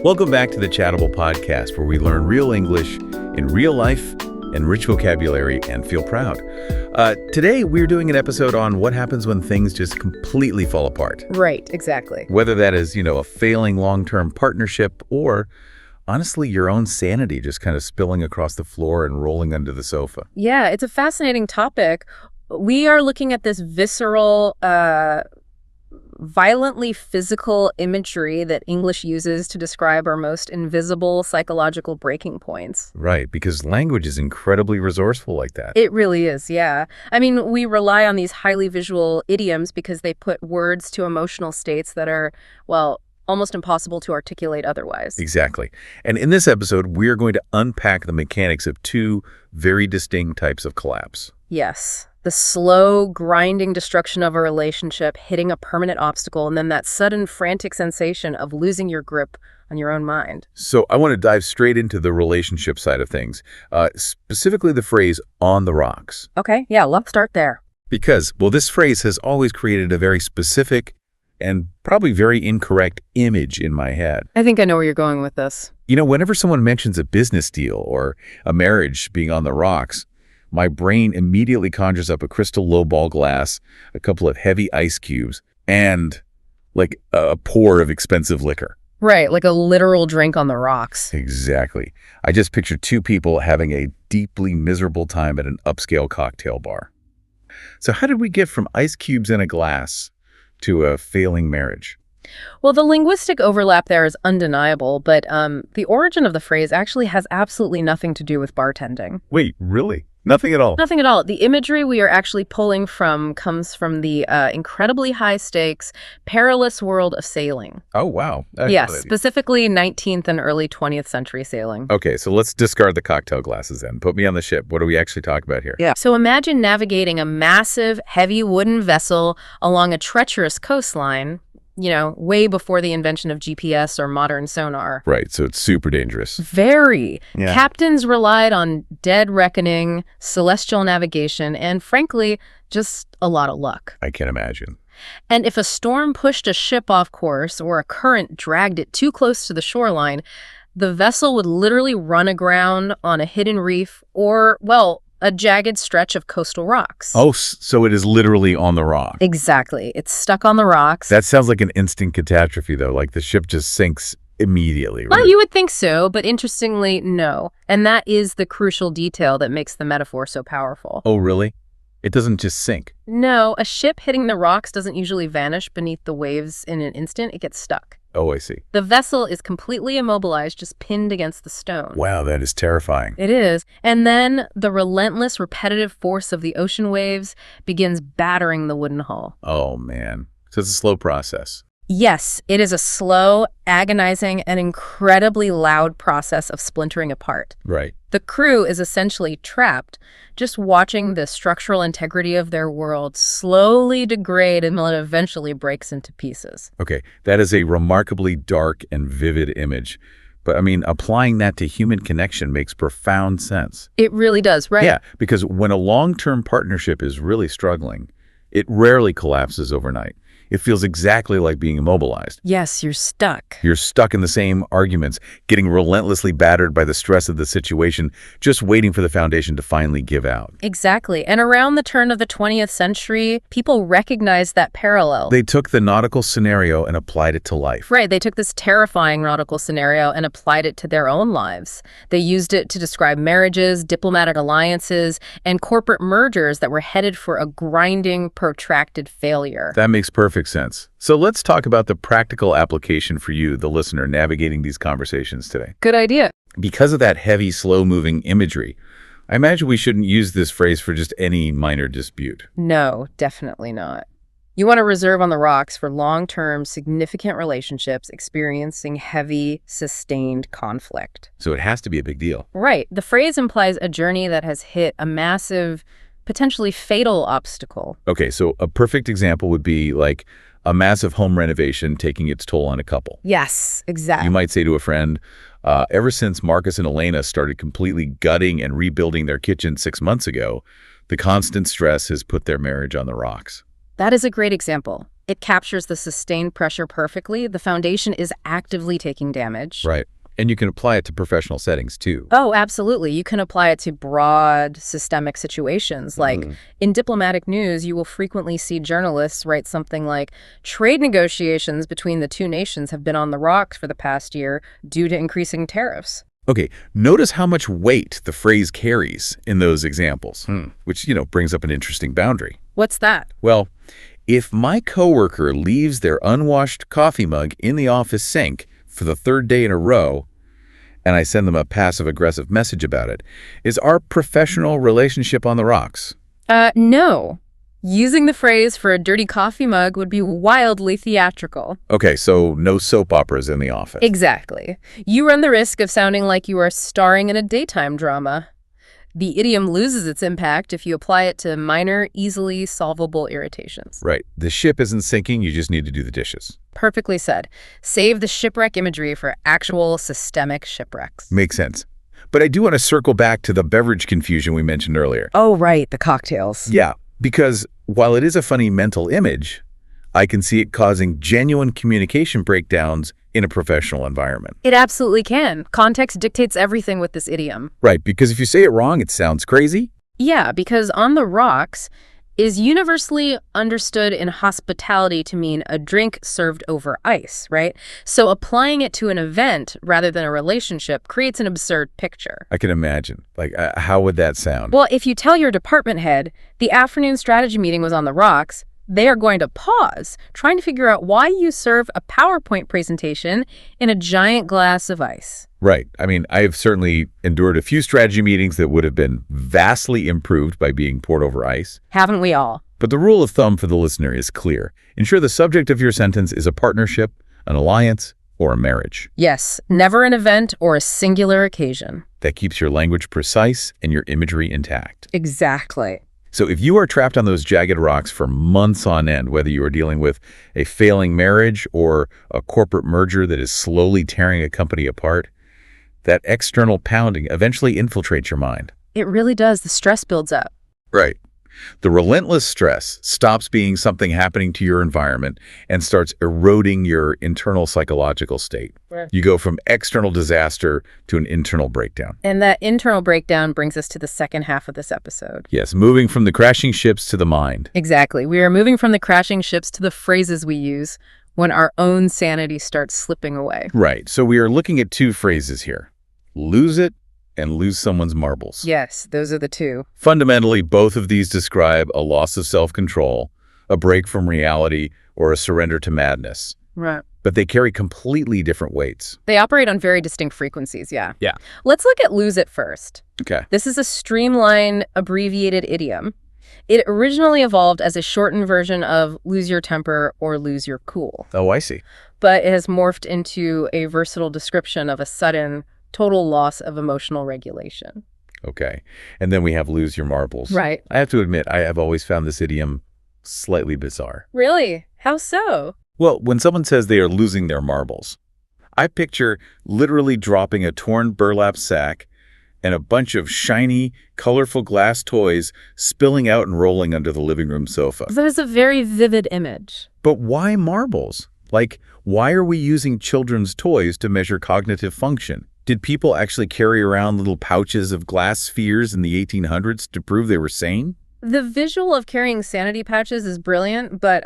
Welcome back to the Chattable Podcast, where we learn real English in real life, enrich vocabulary, and feel proud. Today, we're doing an episode on what happens when things just completely fall apart. Right, exactly. Whether that is, a failing long-term partnership or, honestly, your own sanity just kind of spilling across the floor and rolling under the sofa. Yeah, it's a fascinating topic. We are looking at this visceral, violently physical imagery that English uses to describe our most invisible psychological breaking points. Right, because language is incredibly resourceful like that. It really is, yeah. I mean, we rely on these highly visual idioms because they put words to emotional states that are, well, almost impossible to articulate otherwise. Exactly. And in this episode, we're going to unpack the mechanics of two very distinct types of collapse. Yes. The slow, grinding destruction of a relationship, hitting a permanent obstacle, and then that sudden, frantic sensation of losing your grip on your own mind. So I want to dive straight into the relationship side of things, specifically the phrase on the rocks. Okay, yeah, let's start there. Because, this phrase has always created a very specific and probably very incorrect image in my head. I think I know where you're going with this. Whenever someone mentions a business deal or a marriage being on the rocks, my brain immediately conjures up a crystal lowball glass, a couple of heavy ice cubes, and like a pour of expensive liquor. Right, like a literal drink on the rocks. Exactly. I just picture two people having a deeply miserable time at an upscale cocktail bar. So how did we get from ice cubes in a glass to a failing marriage? Well, the linguistic overlap there is undeniable, but the origin of the phrase actually has absolutely nothing to do with bartending. Wait, really? Nothing at all? Nothing at all. The imagery we are actually pulling from comes from the incredibly high-stakes, perilous world of sailing. Oh, wow. Yes, specifically 19th and early 20th century sailing. Okay, so let's discard the cocktail glasses then. Put me on the ship. What are we actually talking about here? Yeah. So imagine navigating a massive, heavy wooden vessel along a treacherous coastline, way before the invention of GPS or modern sonar. Right, so it's super dangerous. Very. Yeah. Captains relied on dead reckoning, celestial navigation, and frankly, just a lot of luck. I can imagine. And if a storm pushed a ship off course or a current dragged it too close to the shoreline, the vessel would literally run aground on a hidden reef or, a jagged stretch of coastal rocks. Oh, so it is literally on the rock. Exactly. It's stuck on the rocks. That sounds like an instant catastrophe, though. Like the ship just sinks immediately. Right? Well, you would think so, but interestingly, no. And that is the crucial detail that makes the metaphor so powerful. Oh, really? It doesn't just sink? No, a ship hitting the rocks doesn't usually vanish beneath the waves in an instant. It gets stuck. Oh, I see. The vessel is completely immobilized, just pinned against the stone. Wow, that is terrifying. It is. And then the relentless, repetitive force of the ocean waves begins battering the wooden hull. Oh, man. So it's a slow process. Yes, it is a slow, agonizing, and incredibly loud process of splintering apart. Right. The crew is essentially trapped, just watching the structural integrity of their world slowly degrade until it eventually breaks into pieces. Okay, that is a remarkably dark and vivid image. But, applying that to human connection makes profound sense. It really does, right? Yeah, because when a long-term partnership is really struggling, it rarely collapses overnight. It feels exactly like being immobilized. Yes, you're stuck. You're stuck in the same arguments, getting relentlessly battered by the stress of the situation, just waiting for the foundation to finally give out. Exactly. And around the turn of the 20th century, people recognized that parallel. They took the nautical scenario and applied it to life. Right. They took this terrifying nautical scenario and applied it to their own lives. They used it to describe marriages, diplomatic alliances, and corporate mergers that were headed for a grinding, protracted failure. That makes perfect sense. So let's talk about the practical application for you, the listener, navigating these conversations today. Good idea. Because of that heavy, slow-moving imagery, I imagine we shouldn't use this phrase for just any minor dispute. No, definitely not. You want to reserve on the rocks for long-term, significant relationships experiencing heavy, sustained conflict. So it has to be a big deal. Right. The phrase implies a journey that has hit a massive, potentially fatal obstacle. Okay, so a perfect example would be like a massive home renovation taking its toll on a couple. Yes, exactly. You might say to a friend, ever since Marcus and Elena started completely gutting and rebuilding their kitchen 6 months ago, the constant stress has put their marriage on the rocks. That is a great example. It captures the sustained pressure perfectly. The foundation is actively taking damage. Right. And you can apply it to professional settings, too. Oh, absolutely. You can apply it to broad systemic situations. Like in diplomatic news, you will frequently see journalists write something like, trade negotiations between the two nations have been on the rocks for the past year due to increasing tariffs. Okay, notice how much weight the phrase carries in those examples, which, brings up an interesting boundary. What's that? Well, if my coworker leaves their unwashed coffee mug in the office sink for the third day in a row, and I send them a passive-aggressive message about it, is our professional relationship on the rocks? No. Using the phrase for a dirty coffee mug would be wildly theatrical. Okay, so no soap operas in the office. Exactly. You run the risk of sounding like you are starring in a daytime drama. The idiom loses its impact if you apply it to minor, easily solvable irritations. Right. The ship isn't sinking, you just need to do the dishes. Perfectly said. Save the shipwreck imagery for actual systemic shipwrecks. Makes sense. But I do want to circle back to the beverage confusion we mentioned earlier. Oh, right, the cocktails. Yeah, because while it is a funny mental image, I can see it causing genuine communication breakdowns in a professional environment. It absolutely can. Context dictates everything with this idiom. Right, because if you say it wrong, it sounds crazy. Yeah, because on the rocks is universally understood in hospitality to mean a drink served over ice, right? So applying it to an event rather than a relationship creates an absurd picture. I can imagine. How would that sound? Well, if you tell your department head the afternoon strategy meeting was on the rocks, they are going to pause, trying to figure out why you serve a PowerPoint presentation in a giant glass of ice. Right. I mean, I have certainly endured a few strategy meetings that would have been vastly improved by being poured over ice. Haven't we all? But the rule of thumb for the listener is clear. Ensure the subject of your sentence is a partnership, an alliance, or a marriage. Yes, never an event or a singular occasion. That keeps your language precise and your imagery intact. Exactly. So if you are trapped on those jagged rocks for months on end, whether you are dealing with a failing marriage or a corporate merger that is slowly tearing a company apart, that external pounding eventually infiltrates your mind. It really does. The stress builds up. Right. The relentless stress stops being something happening to your environment and starts eroding your internal psychological state. Right. You go from external disaster to an internal breakdown. And that internal breakdown brings us to the second half of this episode. Yes, moving from the crashing ships to the mind. Exactly. We are moving from the crashing ships to the phrases we use when our own sanity starts slipping away. Right. So we are looking at two phrases here. Lose it and lose someone's marbles. Yes, those are the two. Fundamentally, both of these describe a loss of self-control, a break from reality, or a surrender to madness. Right. But they carry completely different weights. They operate on very distinct frequencies, yeah. Yeah. Let's look at lose it first. Okay. This is a streamlined, abbreviated idiom. It originally evolved as a shortened version of lose your temper or lose your cool. Oh, I see. But it has morphed into a versatile description of a sudden, total loss of emotional regulation. Okay. And then we have lose your marbles. Right. I have to admit, I have always found this idiom slightly bizarre. Really? How so? Well, when someone says they are losing their marbles, I picture literally dropping a torn burlap sack and a bunch of shiny, colorful glass toys spilling out and rolling under the living room sofa. That is a very vivid image. But why marbles? Why are we using children's toys to measure cognitive function? Did people actually carry around little pouches of glass spheres in the 1800s to prove they were sane? The visual of carrying sanity pouches is brilliant, but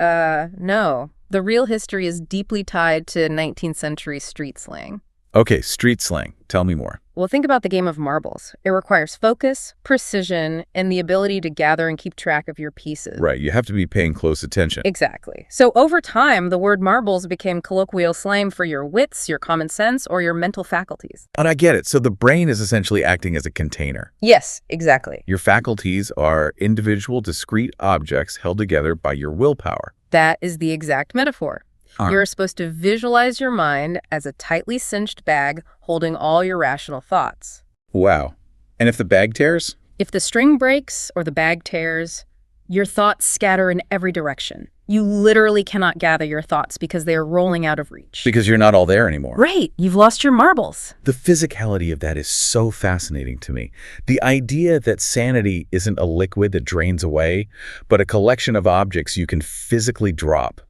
no. The real history is deeply tied to 19th century street slang. Okay, street slang. Tell me more. Well, think about the game of marbles. It requires focus, precision, and the ability to gather and keep track of your pieces. Right, you have to be paying close attention. Exactly. So over time, the word marbles became colloquial slang for your wits, your common sense, or your mental faculties. And I get it. So the brain is essentially acting as a container. Yes, exactly. Your faculties are individual, discrete objects held together by your willpower. That is the exact metaphor. You're supposed to visualize your mind as a tightly cinched bag holding all your rational thoughts. Wow. And if the bag tears? If the string breaks or the bag tears, your thoughts scatter in every direction. You literally cannot gather your thoughts because they are rolling out of reach. Because you're not all there anymore. Right. You've lost your marbles. The physicality of that is so fascinating to me. The idea that sanity isn't a liquid that drains away, but a collection of objects you can physically drop.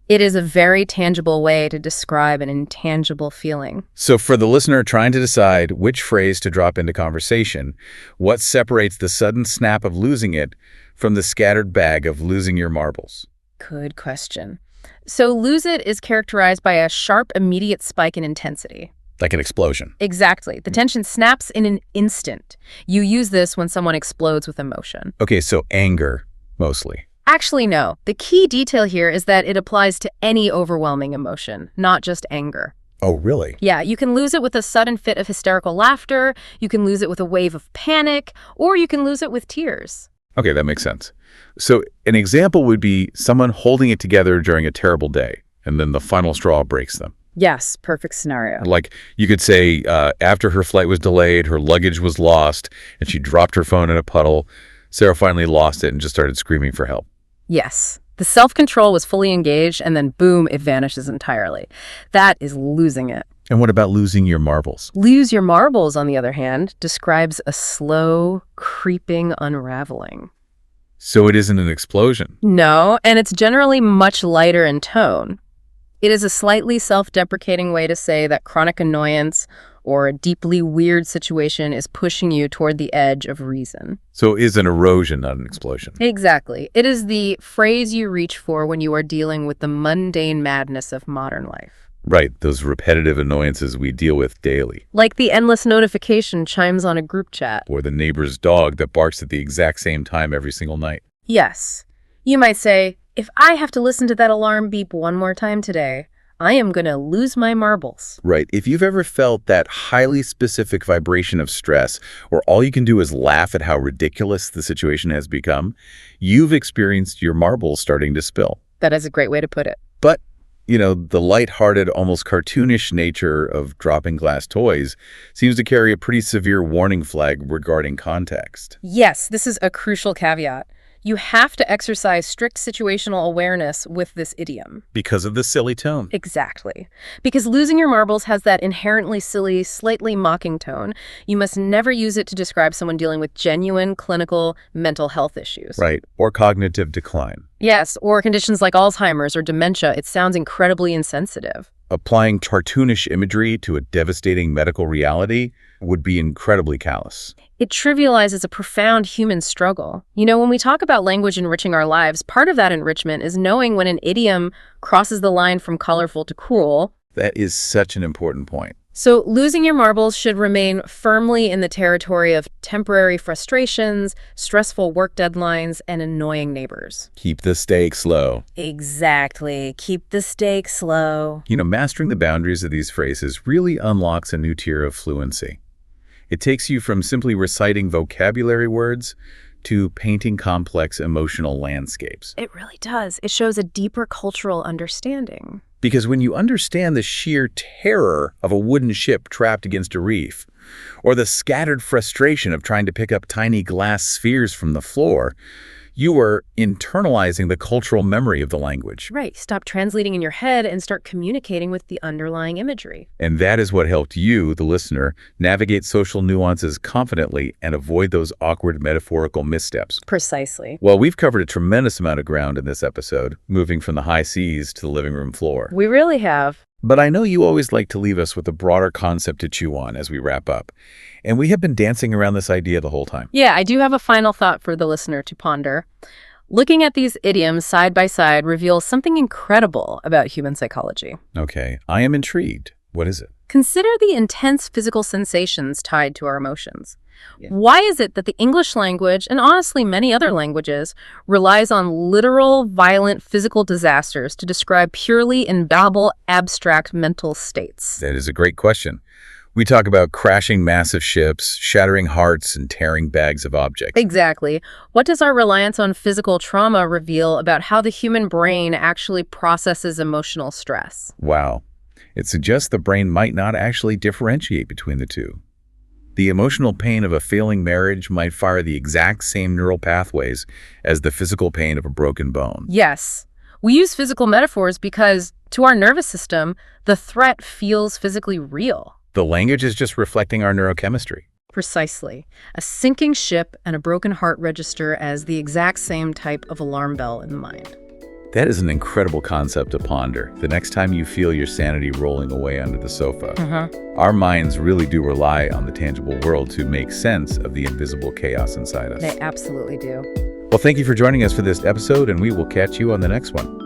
It is a very tangible way to describe an intangible feeling. So for the listener trying to decide which phrase to drop into conversation, what separates the sudden snap of losing it from the scattered bag of losing your marbles? Good question. So lose it is characterized by a sharp, immediate spike in intensity. Like an explosion. Exactly. The tension snaps in an instant. You use this when someone explodes with emotion. Okay, so anger, mostly. Actually, no. The key detail here is that it applies to any overwhelming emotion, not just anger. Oh, really? Yeah, you can lose it with a sudden fit of hysterical laughter, you can lose it with a wave of panic, or you can lose it with tears. Okay, that makes sense. So an example would be someone holding it together during a terrible day, and then the final straw breaks them. Yes, perfect scenario. Like you could say after her flight was delayed, her luggage was lost, and she dropped her phone in a puddle. Sarah finally lost it and just started screaming for help. Yes. The self-control was fully engaged, and then boom, it vanishes entirely. That is losing it. And what about losing your marbles? Lose your marbles, on the other hand, describes a slow, creeping unraveling. So it isn't an explosion. No, and it's generally much lighter in tone. It is a slightly self-deprecating way to say that chronic annoyance or a deeply weird situation is pushing you toward the edge of reason. So it is an erosion, not an explosion. Exactly. It is the phrase you reach for when you are dealing with the mundane madness of modern life. Right, those repetitive annoyances we deal with daily. Like the endless notification chimes on a group chat. Or the neighbor's dog that barks at the exact same time every single night. Yes. You might say, if I have to listen to that alarm beep one more time today, I am going to lose my marbles. Right. If you've ever felt that highly specific vibration of stress where all you can do is laugh at how ridiculous the situation has become, you've experienced your marbles starting to spill. That is a great way to put it. But, the lighthearted, almost cartoonish nature of dropping glass toys seems to carry a pretty severe warning flag regarding context. Yes, this is a crucial caveat. You have to exercise strict situational awareness with this idiom. Because of the silly tone. Exactly. Because losing your marbles has that inherently silly, slightly mocking tone. You must never use it to describe someone dealing with genuine clinical mental health issues. Right. Or cognitive decline. Yes, or conditions like Alzheimer's or dementia. It sounds incredibly insensitive. Applying cartoonish imagery to a devastating medical reality would be incredibly callous. It trivializes a profound human struggle. When we talk about language enriching our lives, part of that enrichment is knowing when an idiom crosses the line from colorful to cruel. That is such an important point. So losing your marbles should remain firmly in the territory of temporary frustrations, stressful work deadlines, and annoying neighbors. Keep the stakes low. Exactly. Keep the stakes low. Mastering the boundaries of these phrases really unlocks a new tier of fluency. It takes you from simply reciting vocabulary words to painting complex emotional landscapes. It really does. It shows a deeper cultural understanding. Because when you understand the sheer terror of a wooden ship trapped against a reef, or the scattered frustration of trying to pick up tiny glass spheres from the floor, you are internalizing the cultural memory of the language. Right. Stop translating in your head and start communicating with the underlying imagery. And that is what helped you, the listener, navigate social nuances confidently and avoid those awkward metaphorical missteps. Precisely. Well, we've covered a tremendous amount of ground in this episode, moving from the high seas to the living room floor. We really have. But I know you always like to leave us with a broader concept to chew on as we wrap up. And we have been dancing around this idea the whole time. Yeah, I do have a final thought for the listener to ponder. Looking at these idioms side by side reveals something incredible about human psychology. Okay, I am intrigued. What is it? Consider the intense physical sensations tied to our emotions. Yeah. Why is it that the English language, and honestly many other languages, relies on literal, violent physical disasters to describe purely and babble abstract mental states? That is a great question. We talk about crashing massive ships, shattering hearts, and tearing bags of objects. Exactly. What does our reliance on physical trauma reveal about how the human brain actually processes emotional stress? Wow. It suggests the brain might not actually differentiate between the two. The emotional pain of a failing marriage might fire the exact same neural pathways as the physical pain of a broken bone. Yes. We use physical metaphors because, to our nervous system, the threat feels physically real. The language is just reflecting our neurochemistry. Precisely. A sinking ship and a broken heart register as the exact same type of alarm bell in the mind. That is an incredible concept to ponder. The next time you feel your sanity rolling away under the sofa, our minds really do rely on the tangible world to make sense of the invisible chaos inside us. They absolutely do. Well, thank you for joining us for this episode, and we will catch you on the next one.